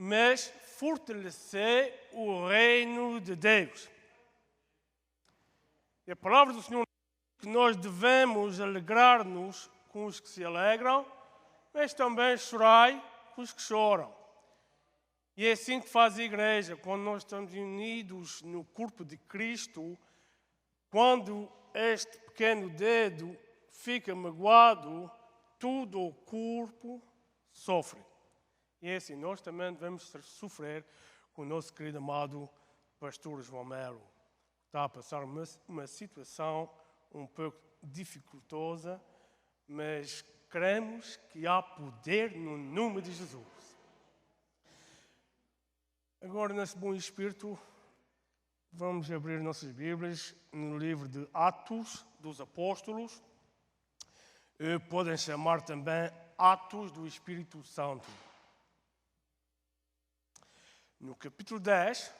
mas fortalecer o reino de Deus. E a palavra do Senhor diz que nós devemos alegrar-nos com os que se alegram, mas também chorai com os que choram. E é assim que faz a igreja, quando nós estamos unidos no corpo de Cristo, quando este pequeno dedo fica magoado, todo o corpo sofre. E é assim, nós também devemos sofrer com o nosso querido amado pastor João Melo. Está a passar uma situação um pouco dificultosa, mas cremos que há poder no nome de Jesus. Agora, nesse bom espírito, vamos abrir nossas Bíblias no livro de Atos dos Apóstolos. Podem chamar também Atos do Espírito Santo. No capítulo 10,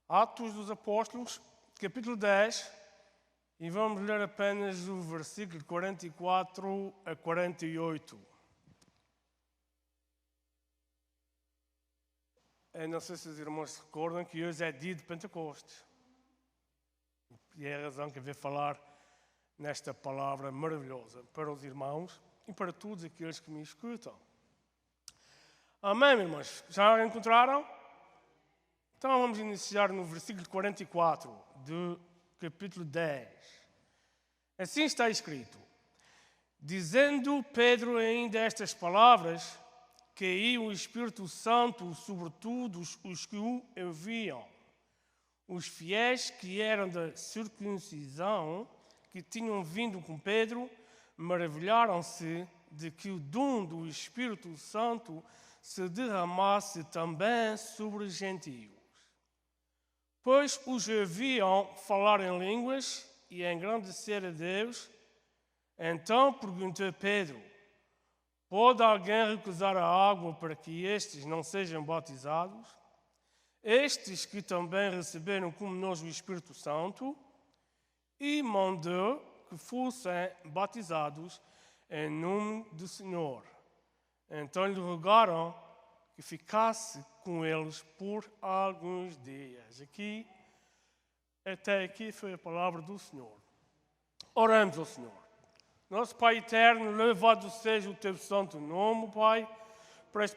Atos dos Apóstolos, capítulo 10, e vamos ler apenas o versículo 44 a 48. Eu não sei se os irmãos se recordam que hoje é dia de Pentecostes. E é a razão que eu venho falar nesta palavra maravilhosa para os irmãos e para todos aqueles que me escutam. Amém, irmãos? Já encontraram? Então vamos iniciar no versículo 44 do capítulo 10. Assim está escrito: dizendo Pedro ainda estas palavras, caiu o Espírito Santo sobre todos os que o ouviam. Os fiéis que eram da circuncisão, que tinham vindo com Pedro, maravilharam-se de que o dom do Espírito Santo se derramasse também sobre os gentios. Pois os ouviam falar em línguas e engrandecer a Deus. Então perguntou Pedro: pode alguém recusar a água para que estes não sejam batizados? Estes que também receberam como nós o Espírito Santo? E mandou que fossem batizados em nome do Senhor. Então lhe rogaram que ficasse com eles por alguns dias. Até aqui foi a palavra do Senhor. Oramos ao Senhor. Nosso Pai eterno, louvado seja o teu santo nome, Pai, por este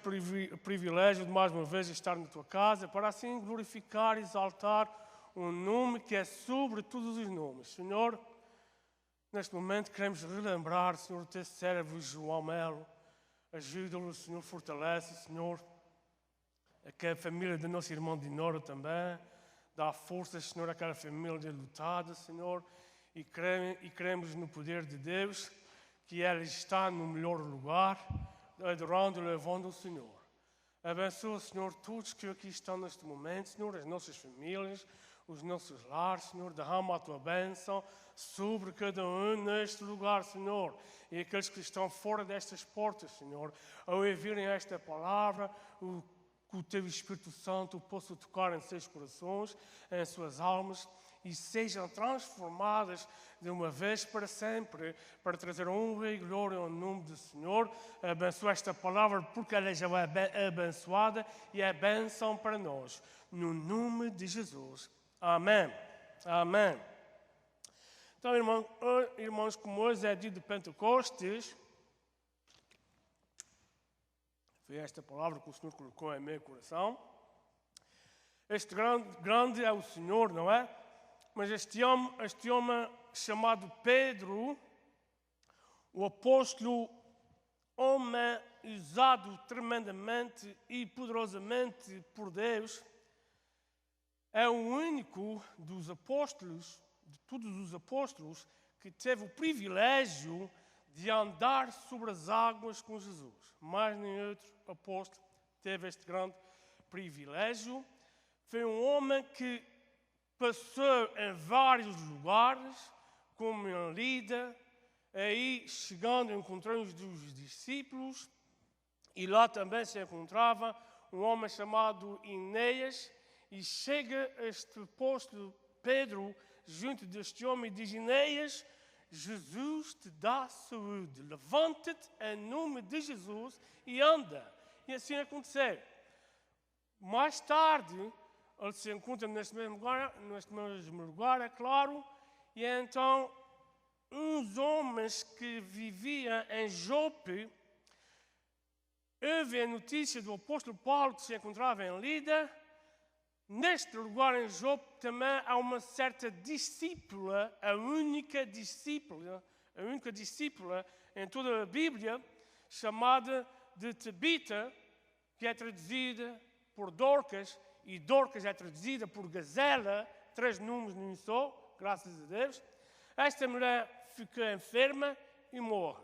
privilégio de mais uma vez estar na tua casa, para assim glorificar e exaltar um nome que é sobre todos os nomes. Senhor, neste momento queremos relembrar, Senhor, o teu servo João Melo. Ajuda-o, Senhor, fortalece, Senhor, a família do nosso irmão Dinoro também. Dá forças, Senhor, àquela família lutada, Senhor. E cremos no poder de Deus, que Ele está no melhor lugar, adorando e louvando o Senhor. Abençoa, Senhor, todos que aqui estão neste momento, Senhor, as nossas famílias, os nossos lares, Senhor. Derrama a Tua bênção sobre cada um neste lugar, Senhor. E aqueles que estão fora destas portas, Senhor, ao ouvirem esta palavra, que o Teu Espírito Santo possa tocar em seus corações, em suas almas, e sejam transformadas de uma vez para sempre, para trazer honra e glória ao nome do Senhor. Abençoa esta palavra, porque ela já é abençoada e é bênção para nós. No nome de Jesus. Amém. Amém. Então, irmãos, como hoje é dia de Pentecostes, foi esta palavra que o Senhor colocou em meu coração. Este grande é o Senhor, não é? Mas este homem chamado Pedro, o apóstolo, homem usado tremendamente e poderosamente por Deus, é o único dos apóstolos, de todos os apóstolos, que teve o privilégio de andar sobre as águas com Jesus. Mais nenhum outro apóstolo teve este grande privilégio. Foi um homem que passou em vários lugares, como em Lida, aí chegando encontramos os discípulos, e lá também se encontrava um homem chamado Enéas, e chega este apóstolo Pedro junto deste homem e diz: Enéas, Jesus te dá saúde. Levanta-te em nome de Jesus e anda. E assim aconteceu. Mais tarde, ele se encontra neste mesmo lugar, é claro, e então uns homens que viviam em Jope houve a notícia do apóstolo Paulo que se encontrava em Lida. Neste lugar em Jope também há uma certa discípula, a única discípula em toda a Bíblia, chamada de Tabita, que é traduzida por Dorcas, e Dorcas é traduzida por Gazela, 3 números num só, graças a Deus. Esta mulher fica enferma e morre.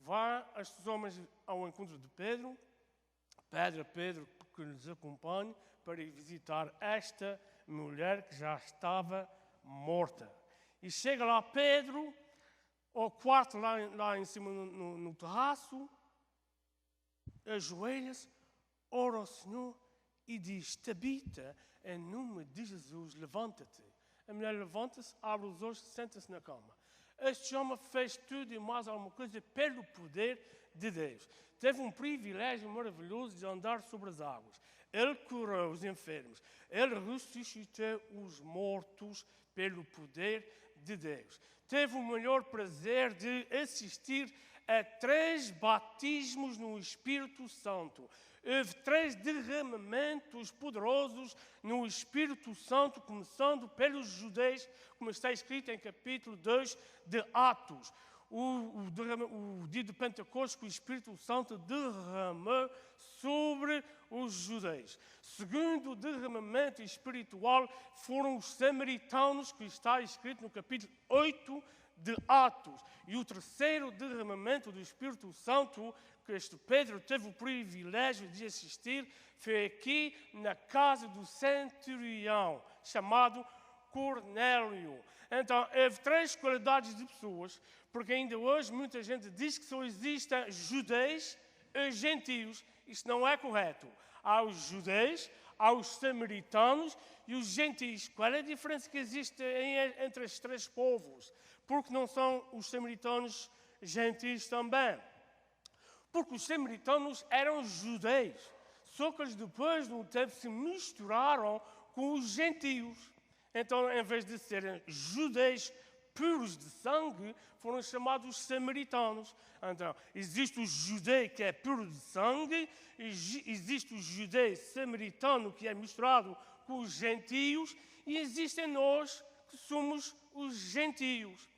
Vão estes homens ao encontro de Pedro, pede a Pedro que lhes acompanhe para ir visitar esta mulher que já estava morta. E chega lá Pedro, ao quarto lá em cima no terraço, ajoelha-se, ora ao Senhor e diz: Tabita, em nome de Jesus, levanta-te. A mulher levanta-se, abre os olhos, senta-se na cama. Este homem fez tudo e mais alguma coisa pelo poder de Deus. Teve um privilégio maravilhoso de andar sobre as águas. Ele curou os enfermos. Ele ressuscitou os mortos pelo poder de Deus. Teve o maior prazer de assistir a 3 batismos no Espírito Santo. Houve 3 derramamentos poderosos no Espírito Santo, começando pelos judeus, como está escrito em capítulo 2 de Atos. O dia de Pentecostes, que o Espírito Santo derramou sobre os judeus. Segundo derramamento espiritual foram os samaritanos, que está escrito no capítulo 8 de Atos. E o terceiro derramamento do Espírito Santo, que este Pedro teve o privilégio de assistir, foi aqui na casa do centurião, chamado Cornélio. Então, houve 3 qualidades de pessoas, porque ainda hoje muita gente diz que só existem judeus e gentios. Isso não é correto. Há os judeus, há os samaritanos e os gentios. Qual é a diferença que existe entre estes 3 povos? Porque não são os samaritanos gentios também? Porque os samaritanos eram judeus, só que eles depois, no tempo, se misturaram com os gentios. Então, em vez de serem judeus puros de sangue, foram chamados samaritanos. Então, existe o judeu que é puro de sangue, existe o judeu samaritano que é misturado com os gentios, e existem nós que somos os gentios.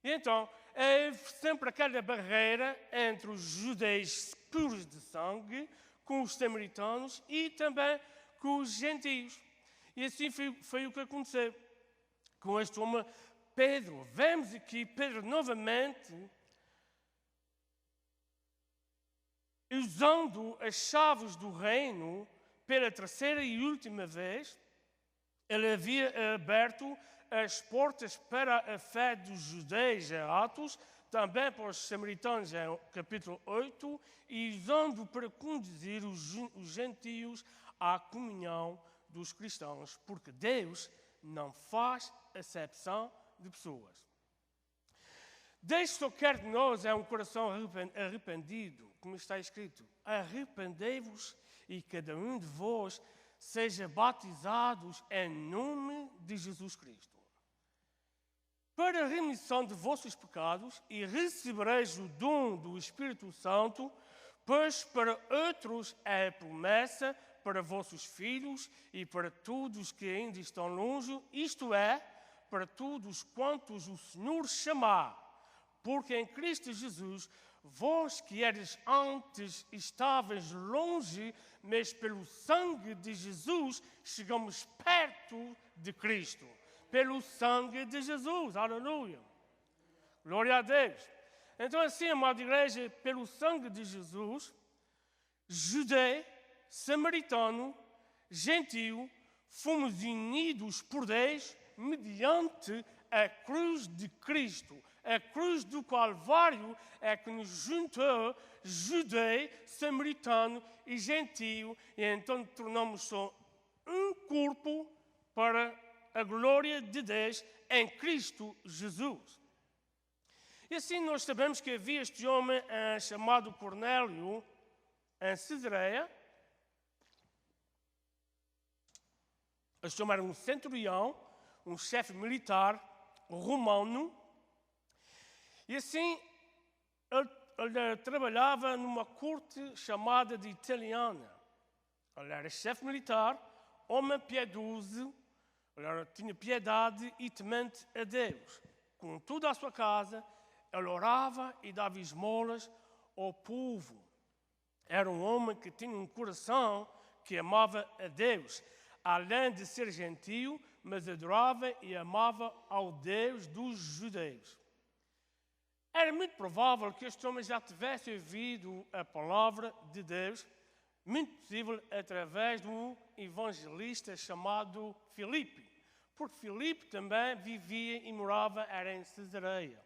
Então, houve sempre aquela barreira entre os judeus puros de sangue, com os samaritanos e também com os gentios. E assim foi o que aconteceu com este homem Pedro. Vemos aqui Pedro novamente usando as chaves do reino pela terceira e última vez. Ele havia aberto as portas para a fé dos judeus em Atos, também para os samaritanos em capítulo 8, e usando para conduzir os gentios à comunhão dos cristãos, porque Deus não faz acepção de pessoas. Deus só quer de nós é um coração arrependido, como está escrito: arrependei-vos e cada um de vós seja batizados em nome de Jesus Cristo, para a remissão de vossos pecados, e recebereis o dom do Espírito Santo, pois para outros é a promessa, para vossos filhos e para todos que ainda estão longe, isto é, para todos quantos o Senhor chamar. Porque em Cristo Jesus, vós que eres antes estáveis longe, mas pelo sangue de Jesus chegamos perto de Cristo. Pelo sangue de Jesus, aleluia. Glória a Deus. Então assim, amada igreja, pelo sangue de Jesus, judeu, samaritano, gentio, fomos unidos por Deus mediante a cruz de Cristo. A cruz do Calvário é que nos juntou judeu, samaritano e gentio, e então tornamos só um corpo para a glória de Deus em Cristo Jesus. E assim nós sabemos que havia este homem chamado Cornélio em Cesareia. Este homem era um centurião, um chefe militar romano. E assim ele trabalhava numa corte chamada de Italiana. Ele era chefe militar, homem piedoso, ele tinha piedade e temente a Deus. Com toda a sua casa, ele orava e dava esmolas ao povo. Era um homem que tinha um coração que amava a Deus. Além de ser gentio, mas adorava e amava ao Deus dos judeus. Era muito provável que este homem já tivesse ouvido a palavra de Deus, muito possível através de um evangelista chamado Filipe, porque Filipe também vivia e morava, era em Cesareia.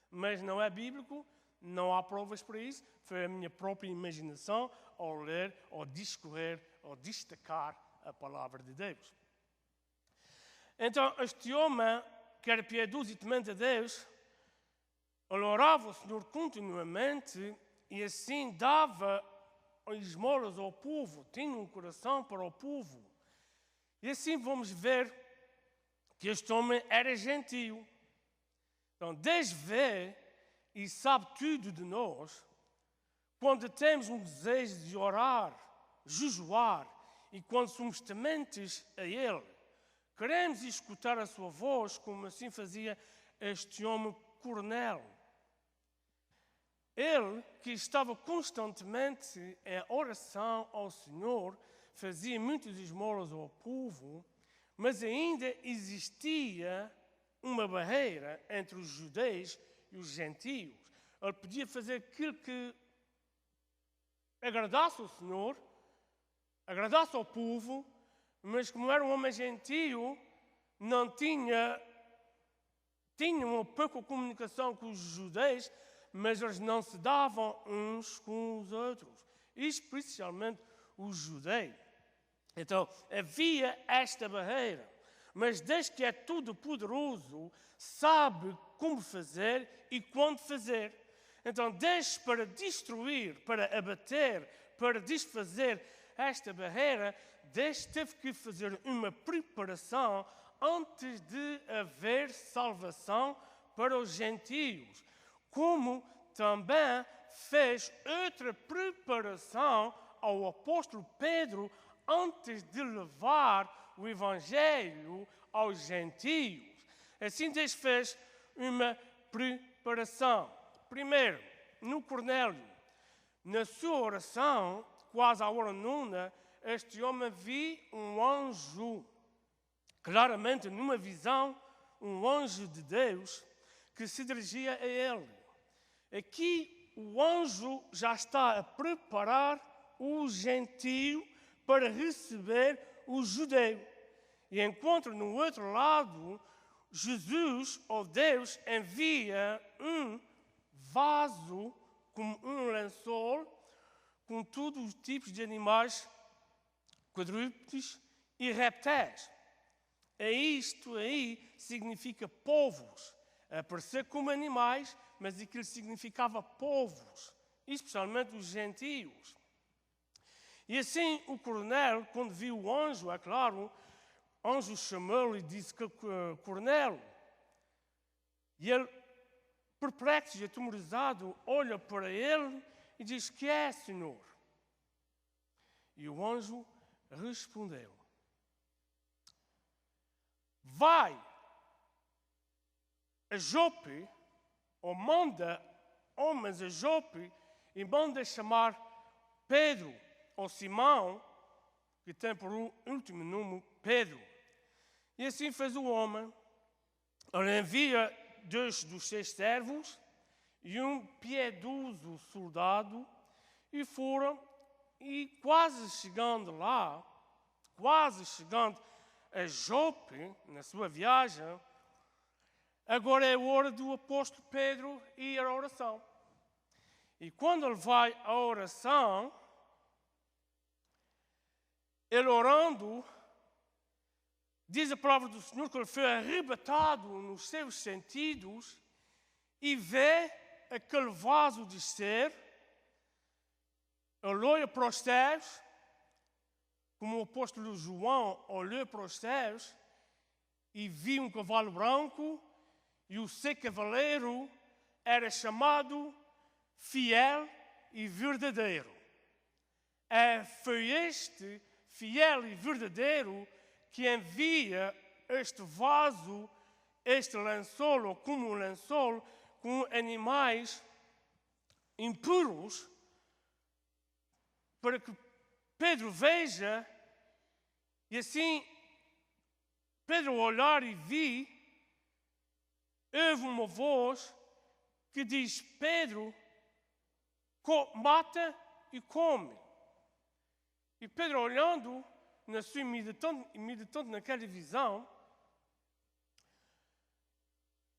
Mas não é bíblico, não há provas para isso, foi a minha própria imaginação ao ler, ao discorrer, ao destacar a palavra de Deus. Então, este homem, que era piedoso e temente a Deus, ele orava ao Senhor continuamente e assim dava esmolas ao povo, tinha um coração para o povo. E assim vamos ver que este homem era gentio. Então, Deus vê e sabe tudo de nós quando temos um desejo de orar, jejuar e quando somos tementes a Ele. Queremos escutar a sua voz, como assim fazia este homem Cornélio. Ele, que estava constantemente em oração ao Senhor, fazia muitas esmolas ao povo, mas ainda existia uma barreira entre os judeus e os gentios. Ele podia fazer aquilo que agradasse ao Senhor, agradasse ao povo, mas como era um homem gentio, não tinha uma pouca comunicação com os judeus, mas eles não se davam uns com os outros, especialmente os judeus. Então, havia esta barreira, mas Deus, que é todo poderoso, sabe como fazer e quando fazer. Então, Deus, para destruir, para abater, para desfazer esta barreira, Deus teve que fazer uma preparação antes de haver salvação para os gentios, como também fez outra preparação ao apóstolo Pedro antes de levar o evangelho aos gentios. Assim Deus fez uma preparação. Primeiro, no Cornélio, na sua oração, quase à hora nona, este homem viu um anjo, claramente numa visão, um anjo de Deus que se dirigia a ele. Aqui o anjo já está a preparar o gentio para receber o judeu. E enquanto no outro lado, Jesus, ou Deus, envia um vaso como um lençol com todos os tipos de animais, quadrúpedes e répteis. E isto aí significa povos. Aparecer como animais, mas aquilo significava povos, especialmente os gentios. E assim o Cornélio, quando viu o anjo, é claro, o anjo chamou-lhe e disse que Cornélio. E ele, perplexo e atemorizado, olha para ele e diz: que é, Senhor? E o anjo respondeu: vai a Jope, ou manda homens a Jope e manda chamar Pedro, ou Simão, que tem por último nome Pedro. E assim fez o homem. Ele envia 2 dos seus servos e um piedoso soldado, e foram, e quase chegando lá, quase chegando a Jope, na sua viagem, agora é a hora do apóstolo Pedro ir à oração. E quando ele vai à oração, ele orando, diz a palavra do Senhor que ele foi arrebatado nos seus sentidos e vê aquele vaso descer, ele olha para os céus, como o apóstolo João olhou para os céus, e viu um cavalo branco, e o seu cavaleiro era chamado Fiel e Verdadeiro. Foi este fiel e verdadeiro que envia este vaso, este lençol, ou como um lençol, com animais impuros, para que Pedro veja, e assim Pedro olhar e vi, houve uma voz que diz: Pedro, mata e come. E Pedro, olhando, meditando naquela visão,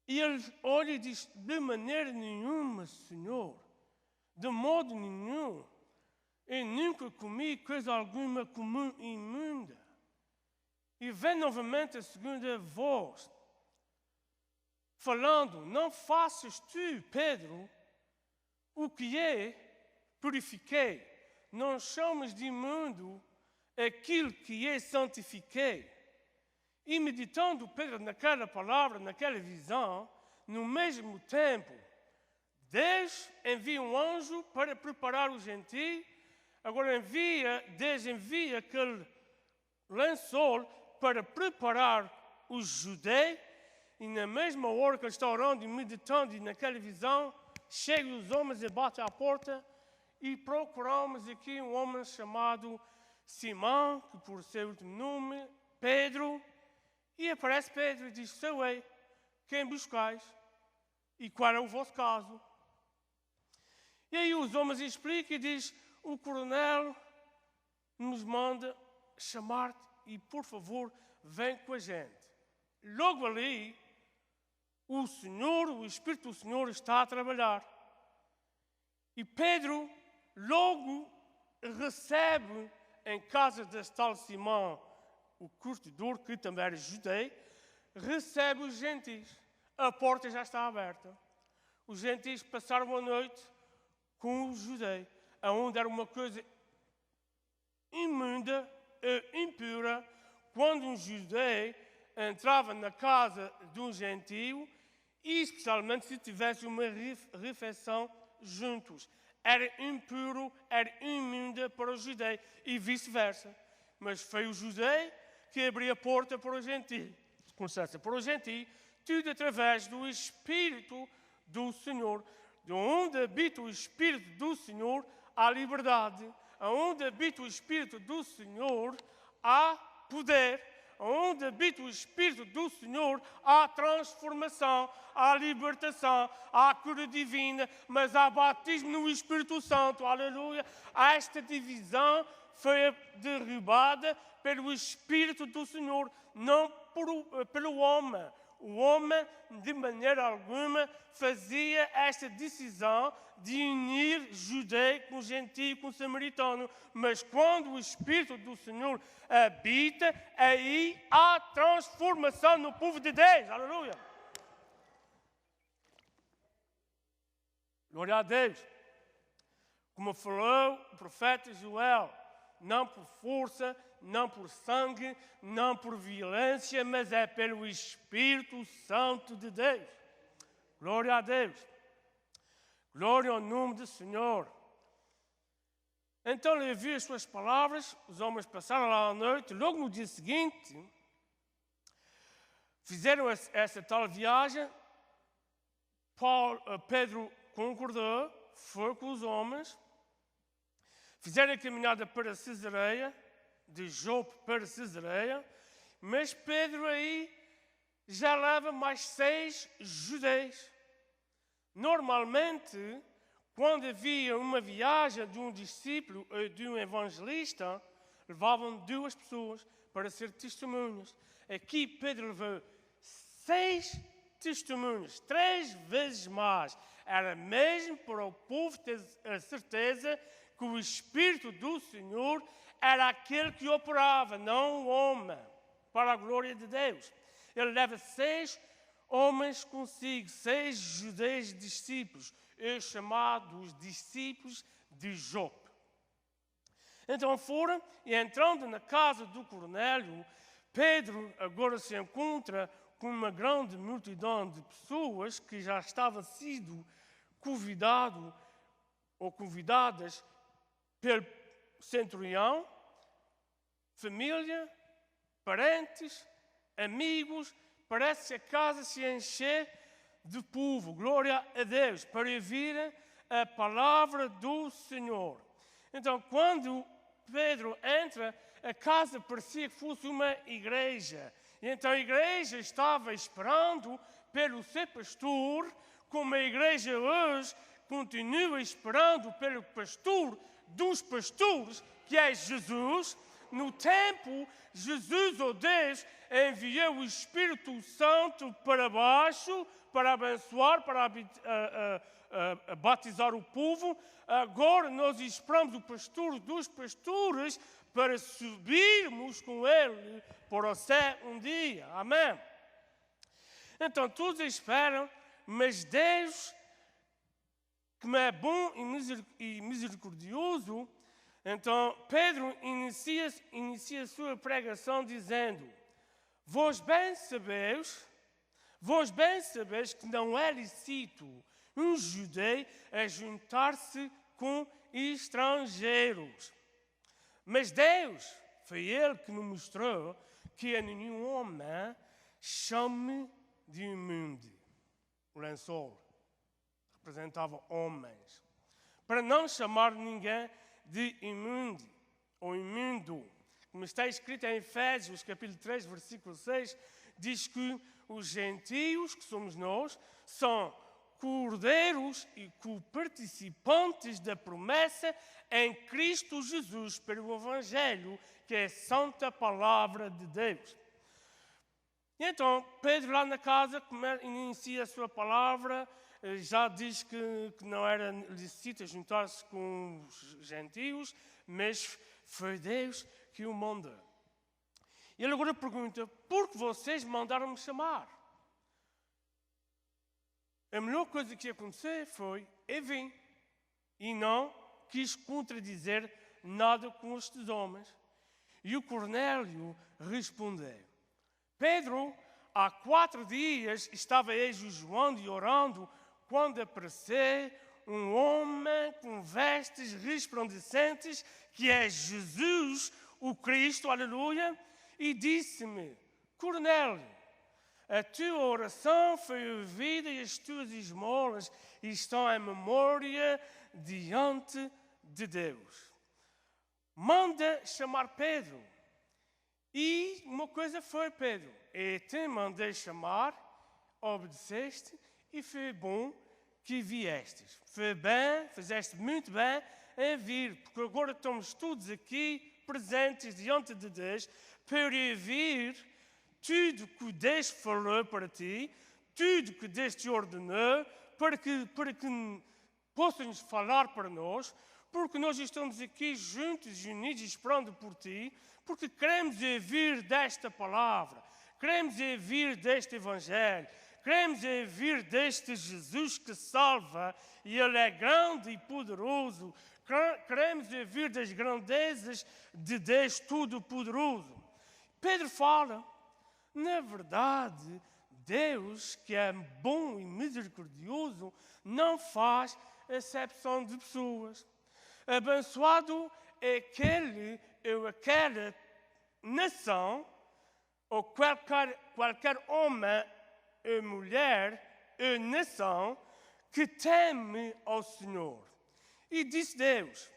e ele olha e diz: de maneira nenhuma, Senhor, de modo nenhum, eu nunca comi coisa alguma comum e imunda. E vem novamente a segunda voz, falando: não faças tu, Pedro, o que purifiquei. Não chames de imundo aquilo que santifiquei. E meditando Pedro naquela palavra, naquela visão, no mesmo tempo, Deus envia um anjo para preparar o gentio. Agora Deus envia aquele lençol para preparar os judeus. E na mesma hora que ele está orando e meditando, e naquela visão, chegam os homens e batem à porta, e procuramos aqui um homem chamado Simão, que por seu último nome, Pedro, e aparece Pedro e diz: sou eu, quem buscais? E qual é o vosso caso? E aí os homens explicam e diz: o coronel nos manda chamar-te e, por favor, vem com a gente. Logo ali, o Espírito do Senhor está a trabalhar. E Pedro logo recebe em casa deste tal Simão, o curtidor, que também era judeu, recebe os gentis. A porta já está aberta. Os gentis passaram a noite com os judeus, onde era uma coisa imunda e impura quando um judeu entrava na casa de um gentio, e especialmente se tivesse uma refeição juntos. Era impuro, era imunda para o judeu e vice-versa. Mas foi o judeu que abriu a porta para o gentio. Com licença, para o gentio, tudo através do Espírito do Senhor. De onde habita o Espírito do Senhor, há liberdade. Onde habita o Espírito do Senhor, há poder. Onde habita o Espírito do Senhor, há transformação, há libertação, há cura divina, mas há batismo no Espírito Santo. Aleluia! Esta divisão foi derrubada pelo Espírito do Senhor, não pelo homem. O homem, de maneira alguma, fazia esta decisão de unir judeu com gentio, com samaritano. Mas quando o Espírito do Senhor habita, aí há transformação no povo de Deus. Aleluia! Glória a Deus. Como falou o profeta Joel, não por força, não por sangue, não por violência, mas é pelo Espírito Santo de Deus. Glória a Deus. Glória ao nome do Senhor. Então ele ouviu as suas palavras, os homens passaram lá à noite, logo no dia seguinte, fizeram essa tal viagem. Pedro concordou, foi com os homens, fizeram a caminhada para Cesareia, de Jope para Cesareia, mas Pedro aí já leva mais 6 judeus. Normalmente, quando havia uma viagem de um discípulo ou de um evangelista, levavam 2 pessoas para ser testemunhas. Aqui Pedro levou 6 testemunhas, 3 vezes mais. Era mesmo para o povo ter a certeza que o Espírito do Senhor era aquele que operava, não o homem, para a glória de Deus. Ele leva 6 homens consigo 6 judeus discípulos, os chamados discípulos de Jope. Então foram e entrando na casa do Cornélio, Pedro agora se encontra com uma grande multidão de pessoas que já estavam sido convidado ou convidadas pelo centurião, família, parentes, amigos. Parece que a casa se enche de povo, glória a Deus, para ouvir a palavra do Senhor. Então, quando Pedro entra, a casa parecia que fosse uma igreja. E então a igreja estava esperando pelo seu pastor, como a igreja hoje continua esperando pelo pastor dos pastores, que é Jesus. No tempo, Jesus, ou Deus, enviou o Espírito Santo para baixo, para abençoar, para batizar o povo. Agora nós esperamos o pastor dos pastores para subirmos com ele para o céu um dia. Amém? Então todos esperam, mas Deus, que é bom e misericordioso, então Pedro inicia a sua pregação dizendo: Vós bem sabeis que não é lícito um judeu a juntar-se com estrangeiros. Mas Deus, foi Ele que nos mostrou que a nenhum homem chame de imundo. O lençol representava homens. Para não chamar ninguém de imundo ou imundo. Como está escrito em Efésios, capítulo 3, versículo 6, diz que os gentios, que somos nós, são cordeiros e co-participantes da promessa em Cristo Jesus pelo Evangelho, que é a santa palavra de Deus. E então, Pedro lá na casa inicia a sua palavra, já diz que não era lícito juntar-se com os gentios, mas foi Deus que o manda. E ele agora pergunta: por que vocês mandaram-me chamar? A melhor coisa que aconteceu foi: eu vim. E não quis contradizer nada com estes homens. E o Cornélio respondeu: Pedro, há 4 dias estava eu jejuando e orando, quando apareceu um homem com vestes resplandecentes, que é Jesus, o Cristo, aleluia, e disse-me: Cornélio, a tua oração foi ouvida e as tuas esmolas estão em memória diante de Deus. Manda chamar Pedro. E uma coisa foi, Pedro: eu te mandei chamar, obedeceste e foi bom que viestes. Foi bem, fizeste muito bem em vir, porque agora estamos todos aqui presentes diante de Deus para ouvir tudo que Deus falou para ti, tudo que Deus te ordenou, para que possas falar para nós, porque nós estamos aqui juntos e unidos esperando por ti, porque queremos ouvir desta palavra, queremos ouvir deste Evangelho, queremos ouvir deste Jesus que salva, e Ele é grande e poderoso. Queremos ouvir das grandezas de Deus Todo-Poderoso. Pedro fala: na verdade, Deus, que é bom e misericordioso, não faz acepção de pessoas. Abençoado é aquele ou aquela nação, ou qualquer homem ou mulher ou nação que teme ao Senhor. E disse Deus: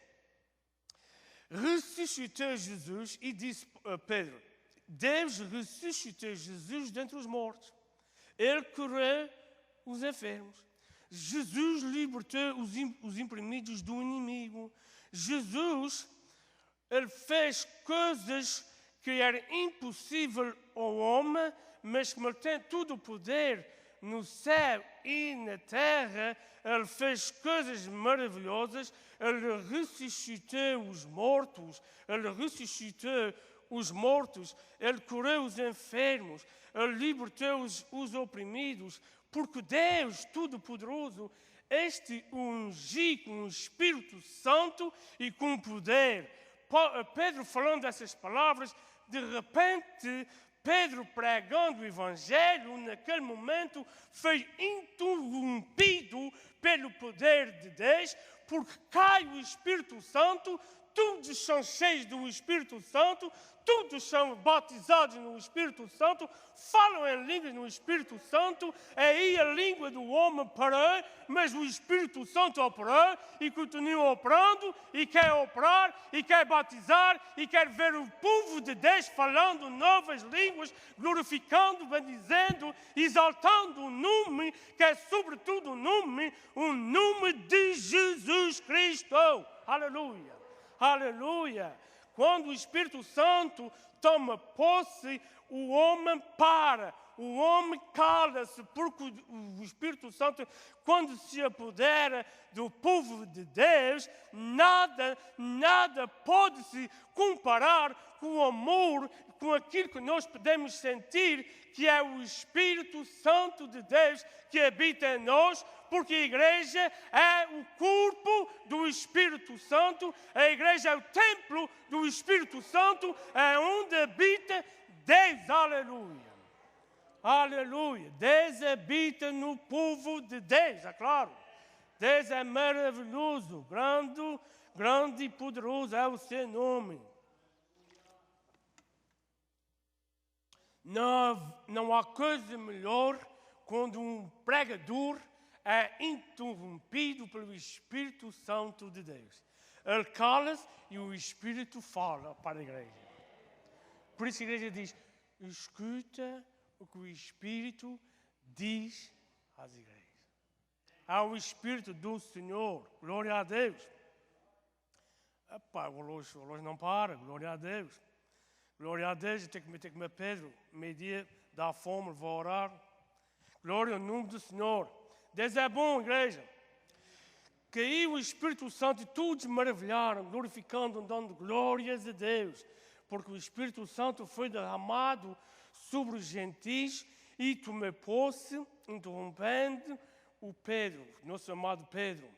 ressuscitou Jesus, e disse Pedro: Deus ressuscitou Jesus dentre os mortos. Ele curou os enfermos. Jesus libertou os oprimidos do inimigo. Jesus, Ele fez coisas que eram impossíveis ao homem, mas como Ele tem todo o poder no céu e na terra, Ele fez coisas maravilhosas. Ele ressuscitou os mortos. Ele ressuscitou os mortos. Ele curou os enfermos. libertou os oprimidos, porque Deus Todo-Poderoso, este ungiu com o Espírito Santo e com poder. Pedro falando essas palavras, de repente, Pedro pregando o Evangelho, naquele momento, foi interrompido pelo poder de Deus, porque cai o Espírito Santo, todos são cheios do Espírito Santo, todos são batizados no Espírito Santo, falam em línguas no Espírito Santo, aí a língua do homem parou, mas o Espírito Santo operou e continua operando, e quer operar, e quer batizar, e quer ver o povo de Deus falando novas línguas, glorificando, bendizendo, exaltando o nome, que é sobretudo o nome de Jesus Cristo. Aleluia! Aleluia! Quando o Espírito Santo toma posse, o homem para, o homem cala-se, porque o Espírito Santo, quando se apodera do povo de Deus, nada pode se comparar com o amor, com aquilo que nós podemos sentir, que é o Espírito Santo de Deus que habita em nós, porque a igreja é o corpo do Espírito Santo, a igreja é o templo do Espírito Santo, é onde habita Deus. Aleluia! Aleluia! Deus habita no povo de Deus, é claro. Deus é maravilhoso, grande e poderoso é o seu nome. Não há coisa melhor quando um pregador é interrompido pelo Espírito Santo de Deus. Ele cala-se e o Espírito fala para a igreja. Por isso a igreja diz, escuta o que o Espírito diz às igrejas. Há o Espírito do Senhor, glória a Deus. Epá, o relógio não para, glória a Deus. Glória a Deus, eu tenho que comer Pedro, meio-dia, dá fome, vou orar. Glória ao nome do Senhor. Deus é bom, igreja. Caiu o Espírito Santo e todos maravilharam, glorificando, dando glórias a Deus. Porque o Espírito Santo foi derramado sobre os gentis e tomou posse, interrompendo o Pedro, nosso amado Pedro.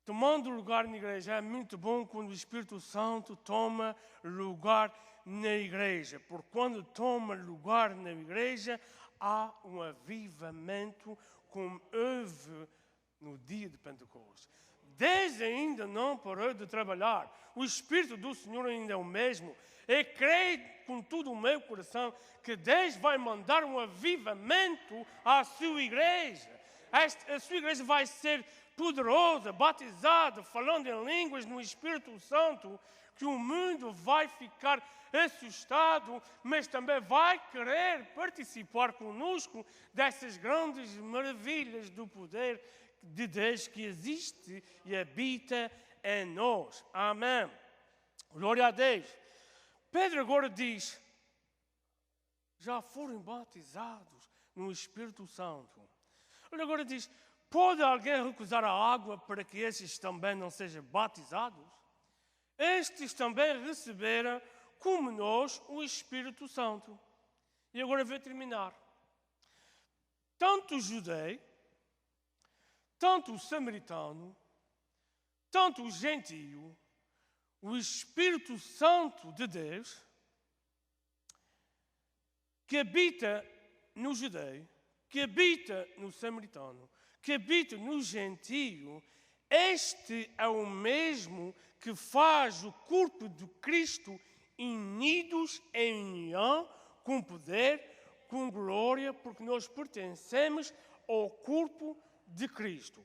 Tomando lugar na igreja, é muito bom quando o Espírito Santo toma lugar na igreja. Porque quando toma lugar na igreja, há um avivamento como houve no dia de Pentecostes. Deus ainda não parou de trabalhar. O Espírito do Senhor ainda é o mesmo. Eu creio com todo o meu coração que Deus vai mandar um avivamento à sua igreja. A sua igreja vai ser poderosa, batizada, falando em línguas no Espírito Santo, que o mundo vai ficar assustado, mas também vai querer participar conosco dessas grandes maravilhas do poder de Deus que existe e habita em nós. Amém. Glória a Deus. Pedro agora diz, já foram batizados no Espírito Santo. Ele agora diz, pode alguém recusar a água para que estes também não sejam batizados? Estes também receberam, como nós, o Espírito Santo. E agora vou terminar. Tanto o judeu, tanto o samaritano, tanto o gentio, o Espírito Santo de Deus, que habita no judeu, que habita no samaritano, que habita no gentio, este é o mesmo que faz o corpo de Cristo unidos em união, com poder, com glória, porque nós pertencemos ao corpo de Cristo.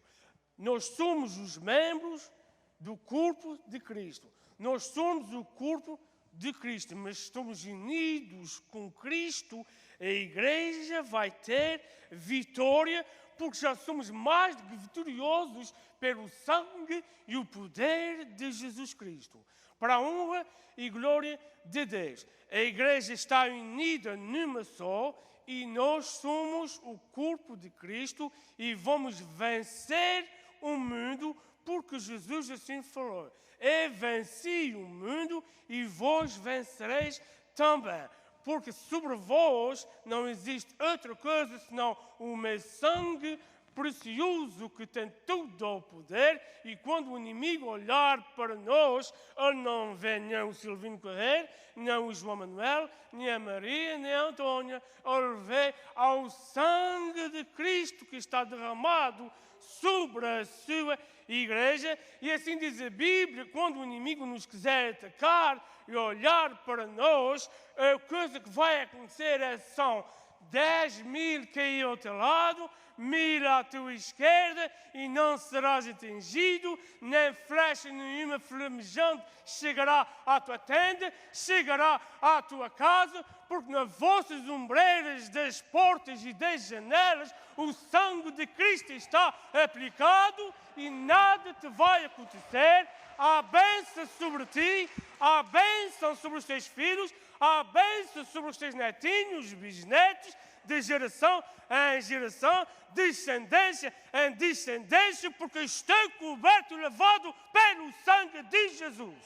Nós somos os membros do corpo de Cristo. Nós somos o corpo de Cristo, mas estamos unidos com Cristo. A igreja vai ter vitória, porque já somos mais do que vitoriosos pelo sangue e o poder de Jesus Cristo. Para a honra e glória de Deus. A igreja está unida numa só e nós somos o corpo de Cristo e vamos vencer o mundo porque Jesus assim falou. Eu venci o mundo e vós vencereis também. porque sobre vós não existe outra coisa senão o meu sangue precioso que tem todo o poder, e quando o inimigo olhar para nós, ele não vê nem o Silvino Correia, nem o João Manuel, nem a Maria, nem a Antônia, ele vê ao sangue de Cristo que está derramado sobre a sua igreja, e assim diz a Bíblia, quando o inimigo nos quiser atacar e olhar para nós, a coisa que vai acontecer são 10.000 cair ao teu lado, 1.000 à tua esquerda, e não serás atingido, nem flecha nenhuma flamejante chegará à tua tenda, chegará à tua casa, porque nas vossas ombreiras das portas e das janelas o sangue de Cristo está aplicado e nada te vai acontecer. Há bênção sobre ti, há bênção sobre os teus filhos, há bênção sobre os teus netinhos, bisnetos, de geração em geração, descendência em descendência, porque estou coberto e lavado pelo sangue de Jesus.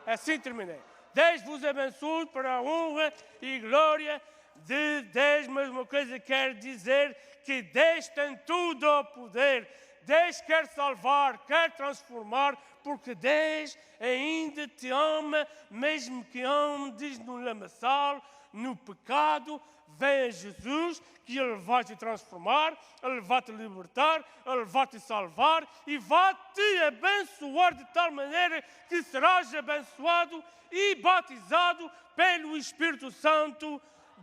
Assim terminei. Deus vos abençoe para a honra e glória de Deus. Mas uma coisa quero dizer, que Deus tem tudo o poder. Deus quer salvar, quer transformar, porque Deus ainda te ama, mesmo que andes no lamaçal, no pecado. Vem a Jesus, que Ele vai te transformar, Ele vai te libertar, Ele vai te salvar e vai te abençoar de tal maneira que serás abençoado e batizado pelo Espírito Santo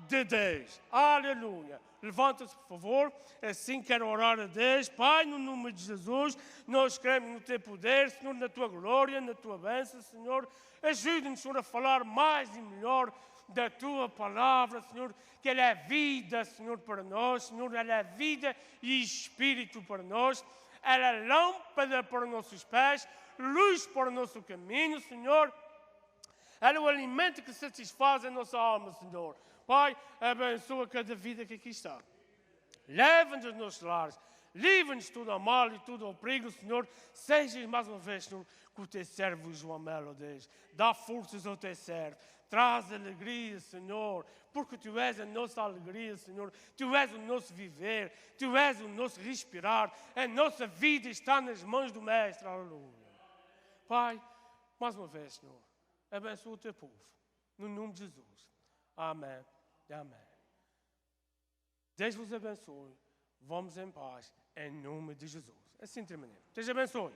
de Deus. Aleluia. Levanta-se, por favor. Assim quero orar a Deus. Pai, no nome de Jesus, nós cremos no Teu poder, Senhor, na Tua glória, na Tua bênção, Senhor. Ajude-nos, Senhor, a falar mais e melhor da Tua palavra, Senhor, que ela é vida, Senhor, para nós, Senhor, ela é vida e Espírito para nós, ela é lâmpada para os nossos pés, luz para o nosso caminho, Senhor, ela é o alimento que satisfaz a nossa alma, Senhor. Pai, abençoa cada vida que aqui está. Leva-nos aos nossos lares, livra-nos de tudo ao mal e tudo ao perigo, Senhor. Sejas mais uma vez, Senhor, com o Teu servo João Melo, Deus. Dá forças ao Teu servo. Traz alegria, Senhor, porque Tu és a nossa alegria, Senhor. Tu és o nosso viver, Tu és o nosso respirar. A nossa vida está nas mãos do Mestre, aleluia. Pai, mais uma vez, Senhor, abençoa o Teu povo, no nome de Jesus. Amém e amém. Deus vos abençoe. Vamos em paz, em nome de Jesus. Assim terminemos. Deus abençoe.